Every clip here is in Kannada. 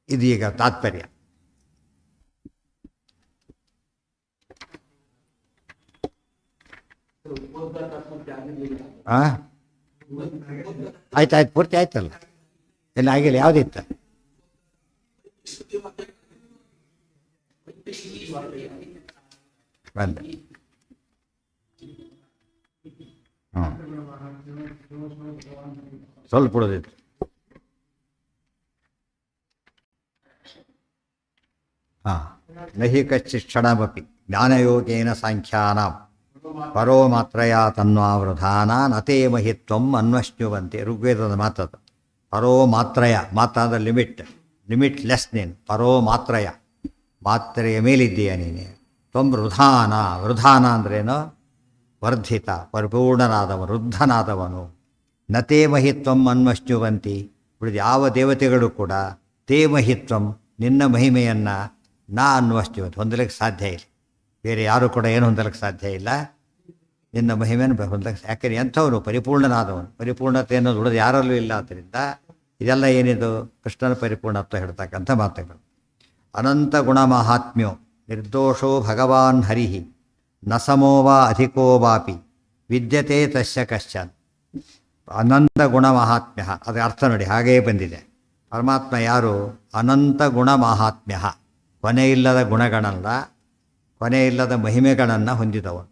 ಇದು ಈಗ ತಾತ್ಪರ್ಯ. ಆಯ್ತು ಪೂರ್ತಿ ಆಯ್ತಲ್ಲ, ಎಲ್ಲ ಆಗಿಲ್ಲ. ಯಾವುದಿತ್ತು? ಬಂದ ಸ್ವಲ್ಪ ಉಳಿದಿತ್ತು. ನಹಿ ಕಚ್ಚಿತ್ ಕ್ಷಣಮಪಿ ಜ್ಞಾನಯೋಗೇನ ಸಾಂಖ್ಯಾನಾಂ ಪರೋ ಮಾತ್ರಯ ತನ್ವಾವೃಧಾನ ನತೇ ಮಹಿತ್ವಂ ಅನ್ವಶ್ನುವಂತೆ. ಋಗ್ವೇದದ ಮಾತದು. ಪರೋ ಮಾತ್ರಯ, ಮಾತ್ರ ಅಂದರೆ ಲಿಮಿಟ್ಲೆಸ್. ನೀನು ಪರೋ ಮಾತ್ರಯ, ಮಾತ್ರೆಯ ಮೇಲಿದ್ದೀಯ ನೀನೆ. ತ್ವಂ ವೃಧಾನ, ವೃಧಾನ ಅಂದ್ರೇನು? ವರ್ಧಿತ, ಪರಿಪೂರ್ಣನಾದವನು, ವೃದ್ಧನಾದವನು. ನತೇ ಮಹಿತ್ವಂ ಅನ್ವಶ್ನುವಂತಿ. ಉಳಿದ ಯಾವ ದೇವತೆಗಳು ಕೂಡ ತೇ ಮಹಿತ್ವಂ, ನಿನ್ನ ಮಹಿಮೆಯನ್ನು ಅನ್ವಶ್ನುವಂತಿ, ಹೊಂದಲಿಕ್ಕೆ ಸಾಧ್ಯ ಇಲ್ಲ. ಬೇರೆ ಯಾರು ಕೂಡ ಏನು ಹೊಂದಲಿಕ್ಕೆ ಸಾಧ್ಯ ಇಲ್ಲ. ನಿನ್ನ ಮಹಿಮೆಯನ್ನು ಹೊಂದಲಿಕ್ಕೆ, ಯಾಕೆಂದರೆ ಎಂಥವನು ಪರಿಪೂರ್ಣನಾದವನು. ಪರಿಪೂರ್ಣತೆ ಅನ್ನೋದು ಉಳಿದು ಯಾರಲ್ಲೂ ಇಲ್ಲ. ಆದ್ದರಿಂದ ಇದೆಲ್ಲ ಏನಿದು? ಕೃಷ್ಣನ ಪರಿಪೂರ್ಣತ್ವ ಹೇಳ್ತಕ್ಕಂಥ ಮಾತುಗಳು. ಅನಂತ ಗುಣ ಮಹಾತ್ಮ್ಯೋ ನಿರ್ದೋಷೋ ಭಗವಾನ್ ಹರಿ ನ ಸಮೋ ವಾ ಅಧಿಕೋ ವಾಪಿ ವಿದ್ಯತೆ ತಸ್ಯ ಕಶ್ಚನ್. ಅನಂತ ಗುಣ ಮಹಾತ್ಮ್ಯ, ಅದರ ಅರ್ಥ ನೋಡಿ, ಹಾಗೇ ಬಂದಿದೆ. ಪರಮಾತ್ಮ ಯಾರು? ಅನಂತ ಗುಣ ಮಹಾತ್ಮ್ಯ, ಕೊನೆಯಿಲ್ಲದ ಗುಣಗಳನ್ನ, ಕೊನೆಯಿಲ್ಲದ ಮಹಿಮೆಗಳನ್ನು ಹೊಂದಿದವನು.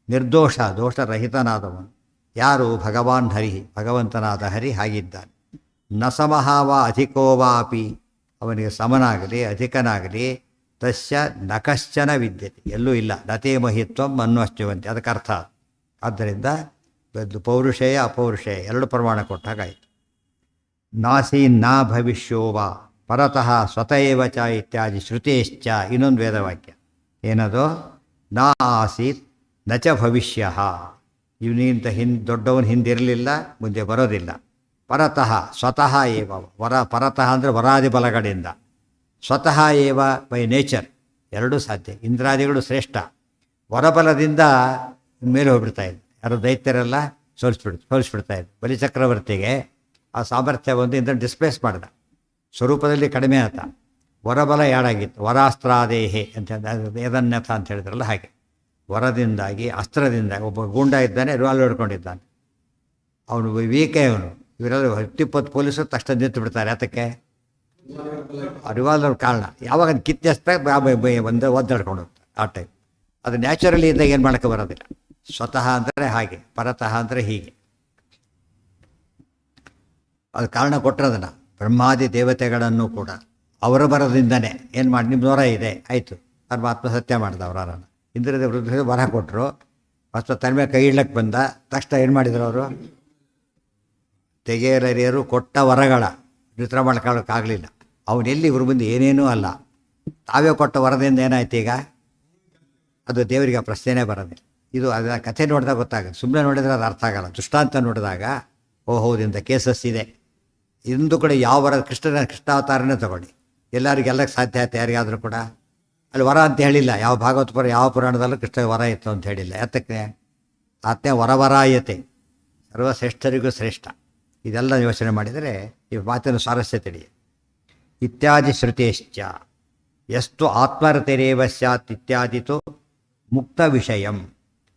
ನಿರ್ದೋಷ, ದೋಷರಹಿತನಾದವನು. ಯಾರು? ಭಗವಾನ್ ಹರಿ, ಭಗವಂತನಾದ ಹರಿ ಹಾಗಿದ್ದಾನೆ. ನ ಸಮಃ ವಾ ಅಧಿಕೋ ವಾಪಿ, ಅವನಿಗೆ ಸಮನಾಗಲಿ ಅಧಿಕನಾಗಲಿ ತಸ್ಯ ನ ಕಶ್ಚನ ವಿದ್ಯತೆ, ಎಲ್ಲೂ ಇಲ್ಲ. ನತೇ ಮಹಿತ್ವಂ ಅನ್ವಶ್ನುವಂತೆ, ಅದಕ್ಕೆ ಅರ್ಥ. ಆದ್ದರಿಂದ ಪೌರುಷೇಯ ಅಪೌರುಷೇಯ ಎರಡು ಪ್ರಮಾಣ ಕೊಟ್ಟಾಗಾಯಿತು. ನಾಸೀನ್ ನ ಭವಿಷ್ಯೋ ವಾ ಪರತಃ ಸ್ವತಃ ಚ ಇತ್ಯಾದಿ ಶ್ರುತೇಶ್ಚ. ಇನ್ನೊಂದು ವೇದವಾಕ್ಯ ಏನದು? ನಾ ಆಸೀತ್ ನ ಚ ಭವಿಷ್ಯ. ಇವನಿಂತ ದೊಡ್ಡವನು ಹಿಂದಿರಲಿಲ್ಲ, ಮುಂದೆ ಬರೋದಿಲ್ಲ. ಪರತಃ ಸ್ವತಃ ಏವ, ಪರತಃ ಅಂದರೆ ವರಾದಿ ಬಲಗಳಿಂದ, ಸ್ವತಃ ಏವ ಬೈ ನೇಚರ್, ಎರಡೂ ಸಾಧ್ಯ. ಇಂದ್ರಾದಿಗಳು ಶ್ರೇಷ್ಠ, ವರಬಲದಿಂದ ಮೇಲೆ ಹೋಗ್ಬಿಡ್ತಾ ಇದೆ. ಯಾರು ದೈತ್ಯರೆಲ್ಲ ಸೋಲಿಸ್ಬಿಡ್ತಾ ಇದೆ. ಬಲಿಚಕ್ರವರ್ತಿಗೆ ಆ ಸಾಮರ್ಥ್ಯ ಒಂದು ಇಂದ್ರ ಡಿಸ್ಪ್ಲೇಸ್ ಮಾಡಿದ, ಸ್ವರೂಪದಲ್ಲಿ ಕಡಿಮೆ ಆತ. ವರಬಲ ಯಾಡಾಗಿತ್ತು. ವರಾಸ್ತ್ರಾದೇಹೆ ಅಂತ ಯದನ್ಯಥ ಅಂತ ಹೇಳಿದ್ರಲ್ಲ ಹಾಗೆ. ವರದಿಂದಾಗಿ, ಅಸ್ತ್ರದಿಂದಾಗಿ, ಒಬ್ಬ ಗೂಂಡ ಇದ್ದಾನೆ, ರಿವಾಲ್ವರ್ ಹಿಡ್ಕೊಂಡಿದ್ದಾನೆ, ಅವನು ವೀಕೆ. ಅವನು ಇವರೆಲ್ಲ 10-20 ಪೊಲೀಸರು ತಕ್ಷಣ ನಿಂತು ಬಿಡ್ತಾರೆ. ಅದಕ್ಕೆ ರಿವಾಲ್ವರ್ ಕಾರಣ. ಯಾವಾಗ ಕಿತ್ತೆಸ್ತಾರೆ ಒಂದು ಒದ್ದಾಡ್ಕೊಂಡು ಹೋಗ್ತಾರೆ ಆ ಟೈಪ್. ಅದು ನ್ಯಾಚುರಲಿ ಇದ್ದಾಗ ಏನು ಮಾಡೋಕ್ಕೆ ಬರೋದಿಲ್ಲ. ಸ್ವತಃ ಅಂದರೆ ಹಾಗೆ, ಪರತಃ ಅಂದರೆ ಹೀಗೆ. ಅದು ಕಾರಣ ಕೊಟ್ಟರದನ್ನು ಬ್ರಹ್ಮಾದಿ ದೇವತೆಗಳನ್ನು ಕೂಡ ಅವರ ಬರದಿಂದನೇ ಏನು ಮಾಡಿ, ನಿಮ್ಮ ವರ ಇದೆ ಆಯಿತು, ಪರಮಾತ್ಮ ಸತ್ಯ ಮಾಡಿದ ಅವರನ್ನು. ಇಂದ್ರದ ವೃದ್ಧ ವರ ಕೊಟ್ಟರು, ಫಸ್ಟ್ ತನ್ನ ಮೇಲೆ ಕೈ ಇಡ್ಲಕ್ಕೆ ಬಂದ ತಕ್ಷಣ ಏನು ಮಾಡಿದ್ರು ಅವರು? ತೆಗೆಯರಿಯರು ಕೊಟ್ಟ ವರಗಳ ವಿತರ ಮಾಡ್ಕೊಳ್ಳೋಕ್ಕಾಗಲಿಲ್ಲ. ಅವನೆಲ್ಲಿ ಇವ್ರ ಮುಂದೆ ಏನೇನೂ ಅಲ್ಲ, ತಾವೇ ಕೊಟ್ಟ ವರದಿಂದ ಏನಾಯ್ತು ಈಗ? ಅದು ದೇವರಿಗೆ ಪ್ರಶ್ನೆನೇ ಬರೋದಿಲ್ಲ. ಇದು ಅದರ ಕಥೆ ನೋಡಿದಾಗ ಗೊತ್ತಾಗುತ್ತೆ. ಸುಮ್ಮನೆ ನೋಡಿದರೆ ಅದು ಅರ್ಥ ಆಗಲ್ಲ. ದೃಷ್ಟಾಂತ ನೋಡಿದಾಗ ಹೌದಿಂದ ಕೇಸಸ್ ಇದೆ. ಇಂದು ಕೂಡ ಯಾವ ವರ, ಕೃಷ್ಣಾವತಾರನೇ ತಗೊಳ್ಳಿ, ಎಲ್ಲರಿಗೆಲ್ಲಕ್ಕೆ ಸಾಧ್ಯ ಆಯ್ತು ಯಾರಿಗಾದರೂ ಕೂಡ. ಅಲ್ಲಿ ವರ ಅಂತ ಹೇಳಿಲ್ಲ. ಯಾವ ಭಾಗವತ ಪುರ, ಯಾವ ಪುರಾಣದಲ್ಲೂ ಕೃಷ್ಣ ವರ ಇತ್ತು ಅಂತ ಹೇಳಿಲ್ಲ. ಯಾತಕ್ಕೆ? ಆತ್ಮೆ ವರವರಾಯತೆ, ಸರ್ವಶ್ರೇಷ್ಠರಿಗೂ ಶ್ರೇಷ್ಠ. ಇದೆಲ್ಲ ಯೋಚನೆ ಮಾಡಿದರೆ ಈ ಮಾತಿನ ಸ್ವಾರಸ್ಯ ತಿಳಿಯುತ್ತೆ. ಇತ್ಯಾದಿ ಶ್ರುತೇಶ್ಚ ಎಷ್ಟು ಆತ್ಮರತೆರೇವ ಸ್ಯಾತ್ ಇತ್ಯಾದಿತು ಮುಕ್ತ ವಿಷಯಂ.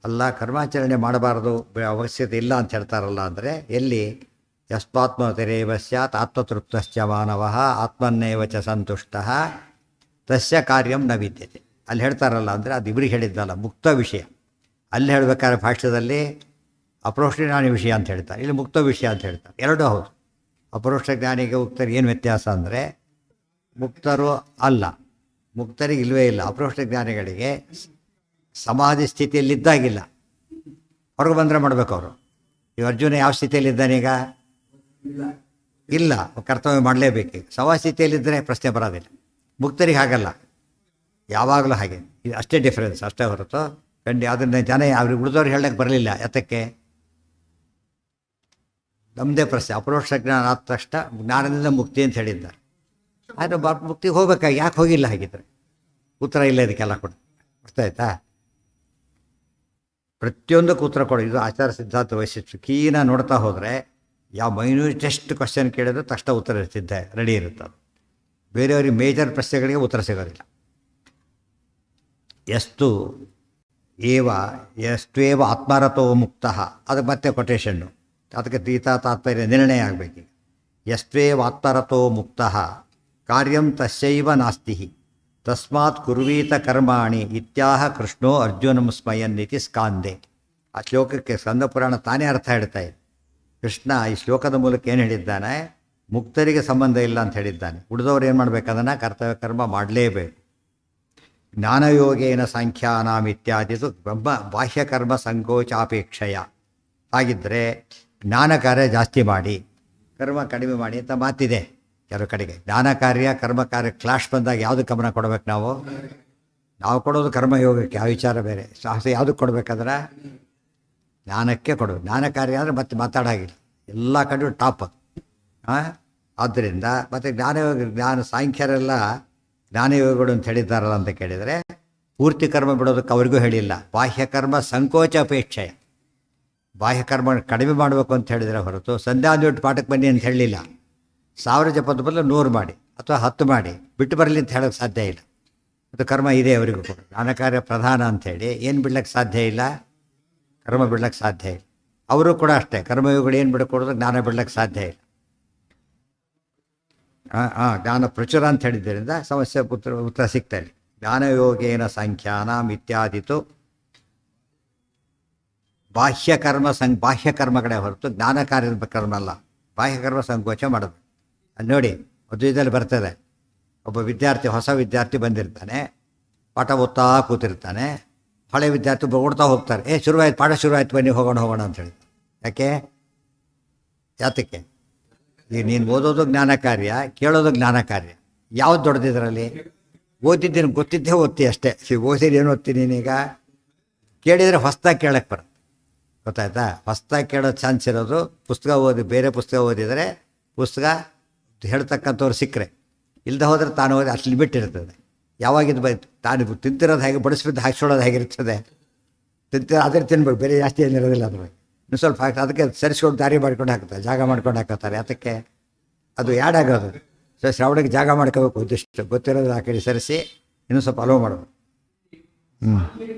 ಅಲ್ಲ, ಕರ್ಮಾಚರಣೆ ಮಾಡಬಾರ್ದು, ಅವಶ್ಯಕತೆ ಇಲ್ಲ ಅಂತ ಹೇಳ್ತಾರಲ್ಲ. ಅಂದರೆ ಎಲ್ಲಿ? ಯಸ್ವಾತ್ಮರತೆರೇವ ಸ್ಯಾತ್ ಆತ್ಮತೃಪ್ತಶ್ಚ ಮಾನವಃ ಆತ್ಮನ್ನೇವ ಚ ಸಂತುಷ್ಟಃ ತಸ್ಯ ಕಾರ್ಯಂ ನ ವಿದ್ಯತೆ. ಅಲ್ಲಿ ಹೇಳ್ತಾರಲ್ಲ, ಅಂದರೆ ಅದು ಇವ್ರಿಗೆ ಹೇಳಿದ್ದಲ್ಲ, ಮುಕ್ತ ವಿಷಯ. ಅಲ್ಲಿ ಹೇಳಬೇಕಾದ್ರೆ ಭಾಷ್ಯದಲ್ಲಿ ಅಪರೋಕ್ಷ ಜ್ಞಾನಿ ವಿಷಯ ಅಂತ ಹೇಳ್ತಾರೆ, ಇಲ್ಲಿ ಮುಕ್ತ ವಿಷಯ ಅಂತ ಹೇಳ್ತಾರೆ. ಎರಡೂ ಹೌದು. ಅಪರೋಕ್ಷ ಜ್ಞಾನಿಗೆ ಮುಕ್ತರಿಗೆ ಏನು ವ್ಯತ್ಯಾಸ ಅಂದರೆ, ಮುಕ್ತರು ಅಲ್ಲ, ಮುಕ್ತರಿಗೆ ಇಲ್ಲವೇ ಇಲ್ಲ. ಅಪರೋಕ್ಷ ಜ್ಞಾನಿಗಳಿಗೆ ಸಮಾಧಿ ಸ್ಥಿತಿಯಲ್ಲಿದ್ದಾಗಿಲ್ಲ, ಹೊರಗೆ ಬಂದರೆ ಮಾಡಬೇಕು ಅವರು. ಈ ಅರ್ಜುನ ಯಾವ ಸ್ಥಿತಿಯಲ್ಲಿದ್ದಾನೀಗ? ಇಲ್ಲ, ಕರ್ತವ್ಯ ಮಾಡಲೇಬೇಕು. ಸಮಾಧಿ ಸ್ಥಿತಿಯಲ್ಲಿದ್ದರೆ ಪ್ರಶ್ನೆ ಬರೋದಿಲ್ಲ. ಮುಕ್ತರಿಗೆ ಹಾಗಲ್ಲ, ಯಾವಾಗಲೂ ಹಾಗೆ. ಇದು ಅಷ್ಟೇ ಡಿಫ್ರೆನ್ಸ್, ಅಷ್ಟೇ ಹೊರತು ಅದನ್ನು ಜನ ಅವ್ರಿಗೆ ಉಳಿದವ್ರು ಹೇಳಕ್ಕೆ ಬರಲಿಲ್ಲ. ಯಾತಕ್ಕೆ? ನಮ್ಮದೇ ಪ್ರಶ್ನೆ. ಅಪರೋಕ್ಷ ಜ್ಞಾನ ಆದ ತಕ್ಷಣ ಜ್ಞಾನದಿಂದ ಮುಕ್ತಿ ಅಂತ ಹೇಳಿದ್ದಾರೆ. ಆದರೆ ಮುಕ್ತಿಗೆ ಹೋಗ್ಬೇಕಾಗಿ ಯಾಕೆ ಹೋಗಿಲ್ಲ? ಹಾಗಿದ್ರೆ ಉತ್ತರ ಇಲ್ಲ ಇದಕ್ಕೆಲ್ಲ ಕೊಡಿ. ಗೊತ್ತಾಯ್ತಾ? ಪ್ರತಿಯೊಂದಕ್ಕೂ ಉತ್ತರ ಕೊಡಿ. ಇದು ಆಚಾರ ಸಿದ್ಧಾಂತ ವೈಶಿಷ್ಟ್ಯ. ಕೀನ ನೋಡ್ತಾ ಹೋದರೆ ಯಾವ ಮೈನ್ಯೂಟೆಸ್ಟ್ ಕ್ವಶನ್ ಕೇಳಿದ್ರೆ ತಕ್ಷಣ ಉತ್ತರ ಇರ್ತಿದ್ದೆ ರೆಡಿ ಇರುತ್ತೆ. ಬೇರೆಯವರಿಗೆ ಮೇಜರ್ ಪ್ರಶ್ನೆಗಳಿಗೆ ಉತ್ತರ ಸಿಗೋದಿಲ್ಲ. ಎಷ್ಟೇವ ಆತ್ಮರತೋ ಮುಕ್ತ, ಅದಕ್ಕೆ ಮತ್ತೆ ಕೊಟೇಶನ್ನು, ಅದಕ್ಕೆ ಗೀತಾ ತಾತ್ಪರ್ಯ ನಿರ್ಣಯ ಆಗಬೇಕು. ಎಷ್ಟೇವ ಆತ್ಮರತೋ ಮುಕ್ತ ಕಾರ್ಯಂ ತಸ್ಯೈವ ನಾಸ್ತಿ ತಸ್ಮಾತ್ ಕುರ್ವೀತ ಕರ್ಮಾಣಿ ಇತ್ಯಾಹ ಕೃಷ್ಣೋ ಅರ್ಜುನಂ ಸ್ಮಯನ್ನಿತಿ ಸ್ಕಾಂದೆ. ಆ ಶ್ಲೋಕಕ್ಕೆ ಸ್ಕಂದ ಪುರಾಣ ತಾನೇ ಅರ್ಥ ಹೇಳ್ತಾ ಇದೆ. ಕೃಷ್ಣ ಈ ಶ್ಲೋಕದ ಮೂಲಕ ಏನು ಹೇಳಿದ್ದಾನೆ, ಮುಕ್ತರಿಗೆ ಸಂಬಂಧ ಇಲ್ಲ ಅಂತ ಹೇಳಿದ್ದಾನೆ. ಉಳಿದವ್ರು ಏನು ಮಾಡಬೇಕು, ಅದನ್ನು ಕರ್ತವ್ಯ ಕರ್ಮ ಮಾಡಲೇಬೇಕು. ಜ್ಞಾನಯೋಗೇನ ಸಾಂಖ್ಯಾನಾಮ್ ಇತ್ಯಾದಿದು ಬಾಹ್ಯಕರ್ಮ ಸಂಕೋಚಾಪೇಕ್ಷೆಯ. ಹಾಗಿದ್ದರೆ ಜ್ಞಾನ ಕಾರ್ಯ ಜಾಸ್ತಿ ಮಾಡಿ ಕರ್ಮ ಕಡಿಮೆ ಮಾಡಿ ಅಂತ ಮಾತಿದೆ ಕೆಲವು ಕಡೆಗೆ. ಜ್ಞಾನ ಕಾರ್ಯ ಕರ್ಮ ಕಾರ್ಯ ಕ್ಲಾಶ್ ಬಂದಾಗ ಯಾವುದು ಗಮನ ಕೊಡಬೇಕು ನಾವು ಕೊಡೋದು ಕರ್ಮಯೋಗಕ್ಕೆ, ಆ ವಿಚಾರ ಬೇರೆ. ಸಾಹಸ ಯಾವುದಕ್ಕೆ ಕೊಡಬೇಕಾದ್ರೆ ಜ್ಞಾನಕ್ಕೆ ಕೊಡೋದು. ಜ್ಞಾನ ಕಾರ್ಯ ಅಂದರೆ ಮತ್ತೆ ಮಾತಾಡಾಗಿಲ್ಲ, ಎಲ್ಲ ಕಡೆ ಟಾಪ್ ಅದು. ಆದ್ದರಿಂದ ಮತ್ತು ಜ್ಞಾನ ಸಾಂಖ್ಯರೆಲ್ಲ ಜ್ಞಾನಯೋಗಿಗಳು ಅಂತ ಹೇಳಿದ್ದಾರಲ್ಲ ಅಂತ ಕೇಳಿದರೆ, ಪೂರ್ತಿ ಕರ್ಮ ಬಿಡೋದಕ್ಕೆ ಅವ್ರಿಗೂ ಹೇಳಿಲ್ಲ. ಬಾಹ್ಯಕರ್ಮ ಸಂಕೋಚ ಅಪೇಕ್ಷೆಯ, ಬಾಹ್ಯಕರ್ಮ ಕಡಿಮೆ ಮಾಡಬೇಕು ಅಂತ ಹೇಳಿದರೆ ಹೊರತು ಸಂಧ್ಯಾವಂದಿಟ್ಟು ಪಾಠಕ್ಕೆ ಬನ್ನಿ ಅಂತ ಹೇಳಲಿಲ್ಲ. 1000 ಜಪದ ಬದಲು 100 ಮಾಡಿ ಅಥವಾ 10 ಮಾಡಿ ಬಿಟ್ಟು ಬರಲಿ ಅಂತ ಹೇಳೋಕ್ಕೆ ಸಾಧ್ಯ ಇಲ್ಲ. ಅದು ಕರ್ಮ ಇದೆ ಅವರಿಗೂ ಕೂಡ. ಜ್ಞಾನ ಕಾರ್ಯ ಪ್ರಧಾನ ಅಂಥೇಳಿ ಏನು ಬಿಡ್ಲಿಕ್ಕೆ ಸಾಧ್ಯ ಇಲ್ಲ, ಕರ್ಮ ಬಿಡ್ಲಿಕ್ಕೆ ಸಾಧ್ಯ ಇಲ್ಲ. ಅವರು ಕೂಡ ಅಷ್ಟೇ, ಕರ್ಮಯೋಗಿಗಳು ಏನು ಬಿಡ್ಕೊಡೋದು, ಜ್ಞಾನ ಬಿಡ್ಲಿಕ್ಕೆ ಸಾಧ್ಯ ಇಲ್ಲ. ಜ್ಞಾನ ಪ್ರಚುರ ಅಂತ ಹೇಳಿದ್ದರಿಂದ ಸಮಸ್ಯೆ ಉತ್ತರ ಸಿಗ್ತಾ ಇಲ್ಲ. ಜ್ಞಾನಯೋಗೇನ ಸಾಂಖ್ಯಾನಾಮ್ ಇತ್ಯಾದಿತು ಬಾಹ್ಯಕರ್ಮಗಳೇ ಹೊರತು ಜ್ಞಾನ ಕಾರ್ಯದ ಕರ್ಮ ಅಲ್ಲ. ಬಾಹ್ಯಕರ್ಮ ಸಂಕೋಚ ಮಾಡೋದು. ಅದು ನೋಡಿ, ಮದುವೆದಲ್ಲಿ ಬರ್ತದೆ, ಒಬ್ಬ ವಿದ್ಯಾರ್ಥಿ, ಹೊಸ ವಿದ್ಯಾರ್ಥಿ ಬಂದಿರ್ತಾನೆ, ಪಾಠ ಓದ್ತಾ ಕೂತಿರ್ತಾನೆ. ಹಳೆ ವಿದ್ಯಾರ್ಥಿ ಓಡ್ತಾ ಹೋಗ್ತಾರೆ, ಶುರುವಾಯ್ತು, ಪಾಠ ಶುರುವಾಯ್ತು, ಬನ್ನಿ ಹೋಗೋಣ ಅಂತ ಹೇಳಿ. ಯಾತಕ್ಕೆ? ಈಗ ನೀನು ಓದೋದು ಜ್ಞಾನ ಕಾರ್ಯ, ಕೇಳೋದು ಜ್ಞಾನ ಕಾರ್ಯ. ಯಾವ್ದು ದೊಡ್ಡದಿದ್ರಲ್ಲಿ? ಓದಿದ್ದೀನಿ, ಗೊತ್ತಿದ್ದೇ ಓದ್ತಿ ಅಷ್ಟೇ. ಓದಿದ್ದು ಏನು ಓದ್ತೀನಿ ನೀನೀಗ? ಕೇಳಿದರೆ ಹೊಸ್ದಾಗಿ ಕೇಳಕ್ಕೆ ಬರುತ್ತೆ, ಗೊತ್ತಾಯ್ತಾ? ಹೊಸ್ದಾಗಿ ಕೇಳೋ ಚಾನ್ಸ್ ಇರೋದು ಪುಸ್ತಕ ಓದಿ, ಬೇರೆ ಪುಸ್ತಕ ಓದಿದರೆ ಪುಸ್ತಕ ಹೇಳ್ತಕ್ಕಂಥವ್ರು ಸಿಕ್ಕರೆ, ಇಲ್ಲದೆ ಹೋದರೆ ತಾನು ಓದಿ ಅಷ್ಟು ಲಿಮಿಟ್ ಇರ್ತದೆ. ಯಾವಾಗಿದ್ದು ತಾನು ತಿಂತಿರೋದು ಹೇಗೆ, ಬಡಿಸ್ಬಿದ್ದು ಹಾಕ್ಸೋಳೋದು ಹೇಗಿರ್ತದೆ, ಅದ್ರ ತಿನ್ಬೇಕು, ಬೇರೆ ಜಾಸ್ತಿ ಏನಿರೋದಿಲ್ಲ ಅದ್ರ ಬಗ್ಗೆ. ಇನ್ನು ಸ್ವಲ್ಪ ಅದಕ್ಕೆ ಸರಿಸ್ಕೊಂಡು ದಾರಿ ಮಾಡ್ಕೊಂಡು ಹಾಕ್ತಾರೆ, ಜಾಗ ಮಾಡ್ಕೊಂಡು ಹಾಕೋತಾರೆ. ಅದಕ್ಕೆ ಅದು ಯಾಡ್ ಆಗೋದು. ಶ್ರವಣಕ್ಕೆ ಜಾಗ ಮಾಡ್ಕೋಬೇಕು, ಇದಿಷ್ಟು ಗೊತ್ತಿರೋದು ಆ ಕಡೆ ಸರಿಸಿ ಇನ್ನೂ ಸ್ವಲ್ಪ ಅಲೋ ಮಾಡೋದು.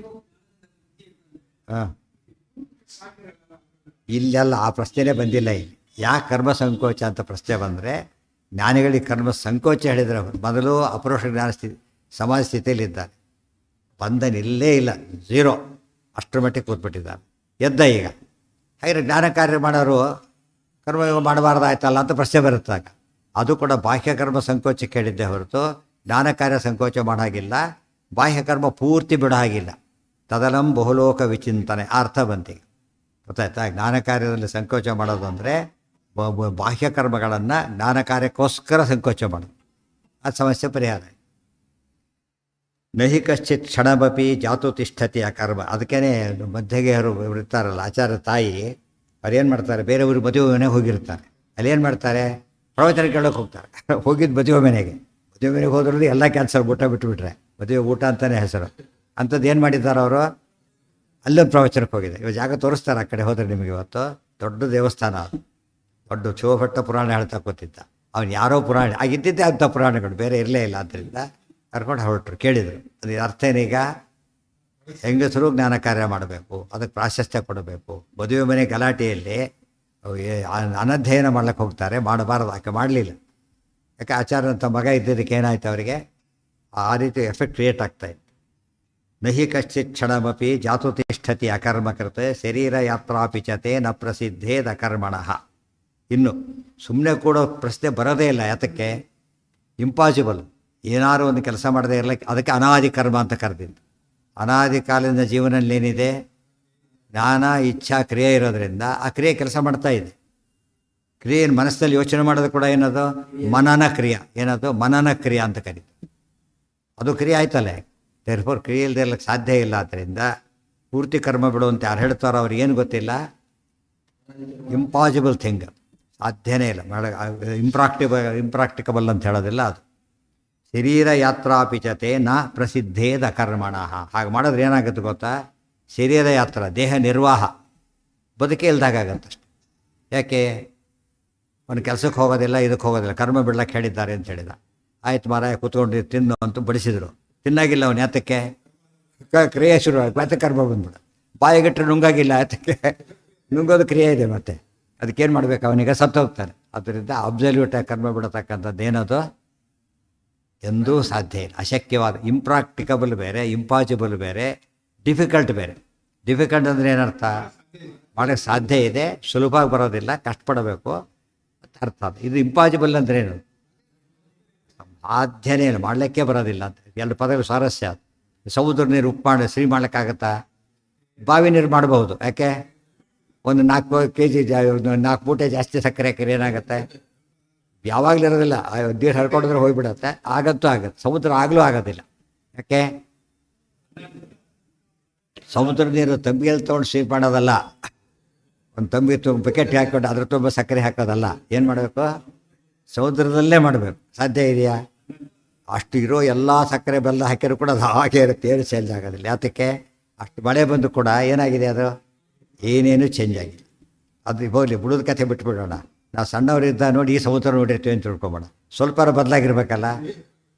ಹಾಂ, ಇಲ್ಲೆಲ್ಲ ಆ ಪ್ರಶ್ನೆನೇ ಬಂದಿಲ್ಲ. ಇಲ್ಲಿ ಯಾಕೆ ಕರ್ಮ ಸಂಕೋಚ ಅಂತ ಪ್ರಶ್ನೆ ಬಂದರೆ, ಜ್ಞಾನಿಗಳಿಗೆ ಕರ್ಮ ಸಂಕೋಚ ಹೇಳಿದರೆ ಮೊದಲು ಅಪರೋಕ್ಷ ಜ್ಞಾನ ಸಮಾಜ ಸ್ಥಿತಿಯಲ್ಲಿದ್ದಾರೆ, ಬಂಧನಿಲ್ಲೇ ಇಲ್ಲ, 0 ಅಷ್ಟರ ಮಟ್ಟಿಗೆ ಕೂತ್ಬಿಟ್ಟಿದ್ದಾರೆ. ಎದ್ದ ಈಗ ಹಾಗೆ ಜ್ಞಾನ ಕಾರ್ಯ ಮಾಡೋರು ಕರ್ಮಯೋಗ ಮಾಡಬಾರ್ದಾಯ್ತಲ್ಲ ಅಂತ ಪ್ರಶ್ನೆ ಬರುತ್ತಾಗ. ಅದು ಕೂಡ ಬಾಹ್ಯಕರ್ಮ ಸಂಕೋಚಕ್ಕೆ ಹೇಳಿದ್ದೆ ಹೊರತು ಜ್ಞಾನ ಕಾರ್ಯ ಸಂಕೋಚ ಮಾಡೋ ಹಾಗಿಲ್ಲ, ಬಾಹ್ಯಕರ್ಮ ಪೂರ್ತಿ ಬಿಡೋ ಹಾಗಿಲ್ಲ. ತದಲಂ ಬಹುಲೋಕ ವಿಚಿಂತನೆ ಅರ್ಥ ಬಂತೀಗ, ಗೊತ್ತಾಯ್ತಾ? ಜ್ಞಾನ ಕಾರ್ಯದಲ್ಲಿ ಸಂಕೋಚ ಮಾಡೋದು ಅಂದರೆ ಬಾಹ್ಯಕರ್ಮಗಳನ್ನು ಜ್ಞಾನ ಕಾರ್ಯಕ್ಕೋಸ್ಕರ ಸಂಕೋಚ ಮಾಡೋದು. ಅದು ಸಮಸ್ಯೆ ಪರಿಹಾರ. ನಹಿ ಕಶ್ಚಿತ್ ಕ್ಷಣಮಪಿ ಜಾತು ತಿಷ್ಠತಿ ಆ ಕರ್ಮ. ಅದಕ್ಕೇ ಮಧ್ಯಗೆಯರು ಇರ್ತಾರಲ್ಲ, ಆಚಾರ್ಯ ತಾಯಿ, ಅವ್ರೇನು ಮಾಡ್ತಾರೆ, ಬೇರೆ ಊರಿಗೆ ಮದುವೆ ಮನೆಗೆ ಹೋಗಿರ್ತಾರೆ. ಅಲ್ಲೇನು ಮಾಡ್ತಾರೆ, ಪ್ರವಚನ ಕೇಳೋಕೆ ಹೋಗ್ತಾರೆ. ಹೋಗಿದ್ದು ಮದುವೆ ಮನೆಗೆ ಹೋದ್ರಲ್ಲಿ ಎಲ್ಲ ಕ್ಯಾನ್ಸಲ್, ಊಟ ಬಿಟ್ಟುಬಿಟ್ರೆ, ಮದುವೆ ಊಟ ಅಂತಲೇ ಹೆಸರು. ಅಂಥದ್ದು ಏನು ಮಾಡಿದ್ದಾರೆ ಅವರು, ಅಲ್ಲೊಂದು ಪ್ರವಚನಕ್ಕೆ ಹೋಗಿದೆ. ಇವಾಗ ಜಾಗ ತೋರಿಸ್ತಾರೆ ಆ ಕಡೆ ಹೋದರೆ ನಿಮಗೆ. ಇವತ್ತು ದೊಡ್ಡ ದೇವಸ್ಥಾನ, ಅದು ದೊಡ್ಡ ಶಿವಭಟ್ಟ ಪುರಾಣ ಹೇಳ್ತಾ ಕೂತಿದ್ದ. ಅವ್ನು ಯಾರೋ ಪುರಾಣ ಆಗಿದ್ದಿದ್ದೇ ಅಂಥ ಪುರಾಣಗಳು ಬೇರೆ ಇರಲೇ ಇಲ್ಲ. ಆದ್ದರಿಂದ ಕರ್ಕೊಂಡು ಹೊರಟರು, ಕೇಳಿದರು. ಅದು ಅರ್ಥ ಏನೀಗ, ಹೆಂಗಸರು ಜ್ಞಾನ ಕಾರ್ಯ ಮಾಡಬೇಕು, ಅದಕ್ಕೆ ಪ್ರಾಶಸ್ತ್ಯ ಕೊಡಬೇಕು. ಮದುವೆ ಮನೆ ಗಲಾಟೆಯಲ್ಲಿ ಅನಧ್ಯಯನ ಮಾಡ್ಲಿಕ್ಕೆ ಹೋಗ್ತಾರೆ, ಮಾಡಬಾರದು. ಆಕೆ ಮಾಡಲಿಲ್ಲ. ಯಾಕೆ ಆಚಾರ್ಯಂಥ ಮಗ ಇದ್ದಿದ್ದಕ್ಕೆ ಏನಾಯ್ತು ಅವರಿಗೆ, ಆ ರೀತಿ ಎಫೆಕ್ಟ್ ಕ್ರಿಯೇಟ್ ಆಗ್ತಾಯಿತ್ತು. ನಹಿ ಕಶ್ಚಿತ್ ಕ್ಷಣಮಪಿ ಜಾತು ತಿಷ್ಠತಿ ಅಕರ್ಮಕೃತ ಶರೀರ ಯಾತ್ರಾಪಿಚತೆ ನ ಪ್ರಸಿದ್ಧೇದ ಅಕರ್ಮಣಃ. ಇನ್ನು ಸುಮ್ಮನೆ ಕೂಡ ಪ್ರಶ್ನೆ ಬರೋದೇ ಇಲ್ಲ. ಯಾತಕ್ಕೆ? ಇಂಪಾಸಿಬಲ್. ಏನಾದ್ರು ಒಂದು ಕೆಲಸ ಮಾಡದೇ ಇರಲಿಕ್ಕೆ, ಅದಕ್ಕೆ ಅನಾದಿ ಕರ್ಮ ಅಂತ ಕರೆದಿದ್ದು. ಅನಾದಿ ಕಾಲದಿಂದ ಜೀವನದಲ್ಲಿ ಏನಿದೆ, ಜ್ಞಾನ, ಇಚ್ಛಾ, ಕ್ರಿಯೆ ಇರೋದರಿಂದ ಆ ಕ್ರಿಯೆ ಕೆಲಸ ಮಾಡ್ತಾ ಇದೆ. ಕ್ರಿಯೆಯನ್ನು ಮನಸ್ಸಿನಲ್ಲಿ ಯೋಚನೆ ಮಾಡೋದು ಕೂಡ ಏನದು, ಮನನ ಕ್ರಿಯೆ. ಏನದು, ಮನನ ಕ್ರಿಯೆ ಅಂತ ಕರೀತು. ಅದು ಕ್ರಿಯೆ ಆಯ್ತಲ್ಲೇ. ದೇರ್ಫೋರ್ ಕ್ರಿಯೆ ಇಲ್ಲದೆ ಇರಲಿಕ್ಕೆ ಸಾಧ್ಯ ಇಲ್ಲ. ಆದ್ದರಿಂದ ಪೂರ್ತಿ ಕರ್ಮ ಬಿಡುವಂತ ಯಾರು ಹೇಳ್ತಾರೋ ಅವ್ರಿಗೆ ಏನು ಗೊತ್ತಿಲ್ಲ, ಇಂಪಾಸಿಬಲ್ ಥಿಂಗ್, ಸಾಧ್ಯನೇ ಇಲ್ಲ, ಇಂಪ್ರಾಕ್ಟಿಕಬಲ್ ಅಂತ ಹೇಳೋದಿಲ್ಲ ಅದು. ಶರೀರ ಯಾತ್ರಾಪಿಚತೆ ನ ಪ್ರಸಿದ್ಧೇದ ಕರ್ಮಣಃ. ಹಾಗೆ ಮಾಡಿದ್ರೆ ಏನಾಗುತ್ತೆ ಗೊತ್ತಾ, ಶರೀರ ಯಾತ್ರಾ, ದೇಹ ನಿರ್ವಾಹ, ಬದುಕೇ ಇಲ್ದಾಗತ್ತಷ್ಟೆ. ಯಾಕೆ? ಒಂದು ಕೆಲಸಕ್ಕೆ ಹೋಗೋದಿಲ್ಲ, ಇದಕ್ಕೆ ಹೋಗೋದಿಲ್ಲ, ಕರ್ಮ ಬಿಡ್ಲಕ್ಕೆ ಹೇಳಿದ್ದಾರೆ ಅಂತ ಹೇಳಿದ. ಆಯ್ತು ಮಾರಾಯ ಕೂತ್ಕೊಂಡು ತಿನ್ನು ಅಂತ ಬಡಿಸಿದ್ರು. ತಿನ್ನಾಗಿಲ್ಲ ಅವನು ಯಾತಕ್ಕೆ ಕ್ರಿಯೆ ಶುರು ಆಯ್ತು, ಮತ್ತೆ ಕರ್ಮ ಬಂದ್ಬಿಡು. ಬಾಯಿಗಿಟ್ಟರೆ ನುಂಗಾಗಿಲ್ಲ ಯಾತಕ್ಕೆ ನುಂಗೋದು ಕ್ರಿಯೆ ಇದೆ, ಮತ್ತೆ ಅದಕ್ಕೇನು ಮಾಡ್ಬೇಕು ಅವನಿಗೆ ಸತ್ತು ಹೋಗ್ತಾನೆ. ಅದರಿಂದ ಅಬ್ಸಲ್ಯೂಟಾಗಿ ಕರ್ಮ ಬಿಡತಕ್ಕಂಥದ್ದು ಏನದು ಎಂದೂ ಸಾಧ್ಯ ಇಲ್ಲ, ಅಶಕ್ಯವಾದ. ಇಂಪ್ರಾಕ್ಟಿಕಬಲ್ ಬೇರೆ, ಇಂಪಾಸಿಬಲ್ ಬೇರೆ, ಡಿಫಿಕಲ್ಟ್ ಬೇರೆ. ಡಿಫಿಕಲ್ಟ್ ಅಂದರೆ ಏನರ್ಥ? ಮಾಡೋಕ್ಕೆ ಸಾಧ್ಯ ಇದೆ, ಸುಲಭವಾಗಿ ಬರೋದಿಲ್ಲ, ಕಷ್ಟಪಡಬೇಕು ಅಂತ ಅರ್ಥ. ಇದು ಇಂಪಾಸಿಬಲ್ ಅಂದರೆ ಏನು? ಸಾಧ್ಯನೇ ಇಲ್ಲ, ಮಾಡಲಿಕ್ಕೆ ಬರೋದಿಲ್ಲ ಅಂತ. ಎರಡು ಪದಗಳು ಸ್ವಾರಸ್ಯ. ಸಮುದ್ರ ನೀರು ಉಪ್ಪು ಮಾಡಿ ಸಿಹಿ ಮಾಡೋಕ್ಕಾಗತ್ತಾ? ಬಾವಿ ನೀರು ಮಾಡಬಹುದು. ಯಾಕೆ? ಒಂದು 4 kg 4 ಮೂಟೆ ಜಾಸ್ತಿ ಸಕ್ಕರೆ ಹಾಕಿದ್ರೆ ಏನಾಗುತ್ತೆ? ಯಾವಾಗಲೂ ಇರೋದಿಲ್ಲ, ನೀರು ಹರ್ಕೊಂಡ್ರೆ ಹೋಗ್ಬಿಡತ್ತೆ. ಆಗತ್ತೂ ಆಗುತ್ತೆ. ಸಮುದ್ರ ಆಗಲೂ ಆಗೋದಿಲ್ಲ. ಯಾಕೆ? ಸಮುದ್ರ ನೀರು ತಂಬಿಯಲ್ಲಿ ತೊಗೊಂಡು ಸಿಹಿ ಮಾಡೋದಲ್ಲ, ಒಂದು ತಂಬಿ ಬಕೆಟ್ ಹಾಕ್ಕೊಂಡು ಅದ್ರ ತುಂಬ ಸಕ್ಕರೆ ಹಾಕೋದಲ್ಲ. ಏನು ಮಾಡಬೇಕು? ಸಮುದ್ರದಲ್ಲೇ ಮಾಡಬೇಕು. ಸಾಧ್ಯ ಇದೆಯಾ? ಅಷ್ಟು ಇರೋ ಎಲ್ಲ ಸಕ್ಕರೆ ಬೆಲ್ಲ ಹಾಕಿದ್ರು ಕೂಡ ಅದು ಹಾಗೆ ಇರುತ್ತೆ, ಏನು ಚೇಂಜ್ ಆಗೋದಿಲ್ಲ. ಯಾತಕ್ಕೆ? ಅಷ್ಟು ಮಳೆ ಬಂದು ಕೂಡ ಏನಾಗಿದೆ? ಅದು ಏನೇನು ಚೇಂಜ್ ಆಗಿದೆ. ಅದು ಹೋಗಲಿ, ಬಿಡೋದು ಕಥೆ ಬಿಟ್ಬಿಡೋಣ. ನಾವು ಸಣ್ಣವರಿದ್ದ ನೋಡಿ ಈ ಸಮುದ್ರ ನೋಡಿರ್ತೀವಿ ಅಂತ ತಿಳ್ಕೊಬೋಣ. ಸ್ವಲ್ಪ ಬದಲಾಗಿರ್ಬೇಕಲ್ಲ,